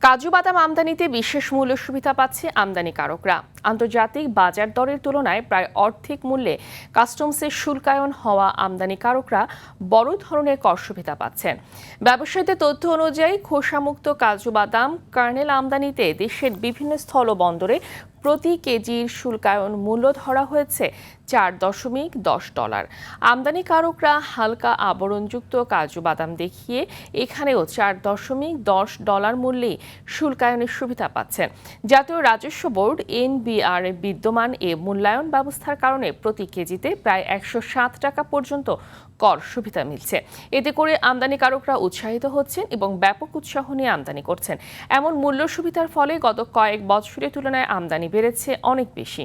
কাজু বাদাম আমদানিতে বিশেষ মূল্য সুবিধা পাচ্ছে আমদানিকারকরা। আন্তর্জাতিক বাজার দরের তুলনায় প্রায় অর্ধেক মূল্যে কাস্টমসের শুল্কায়ন হওয়া আমদানিকারকরা বড় ধরনের কর সুবিধা পাচ্ছেন। ব্যবসায়ীদের তথ্য অনুযায়ী খোসামুক্ত কাজু বাদাম কার্নেল আমদানিতে দেশের বিভিন্ন স্থলবন্দরে প্রতি কেজির শুল্কায়ন মূল্য ধরা হয়েছে $4.10। আমদানিকারকরা হালকা আবরণযুক্ত কাজু বাদাম দেখিয়ে এখানেও $4.10 মূল্যে শুল্কায়নের সুবিধা পাচ্ছেন। জাতীয় রাজস্ব বোর্ড NBR এর বিদ্যমান এ মূল্যায়ন ব্যবস্থার কারণে প্রতি কেজিতে প্রায় 107 টাকা পর্যন্ত কর সুবিধা মিলছে। এতে করে আমদানিকারকরা উৎসাহিত হচ্ছেন এবং ব্যাপক উৎসাহ নিয়ে আমদানি করছেন। এমন মূল্য সুবিধার ফলে গত কয়েক বছরের তুলনায় আমদানি বেড়েছে অনেক বেশি।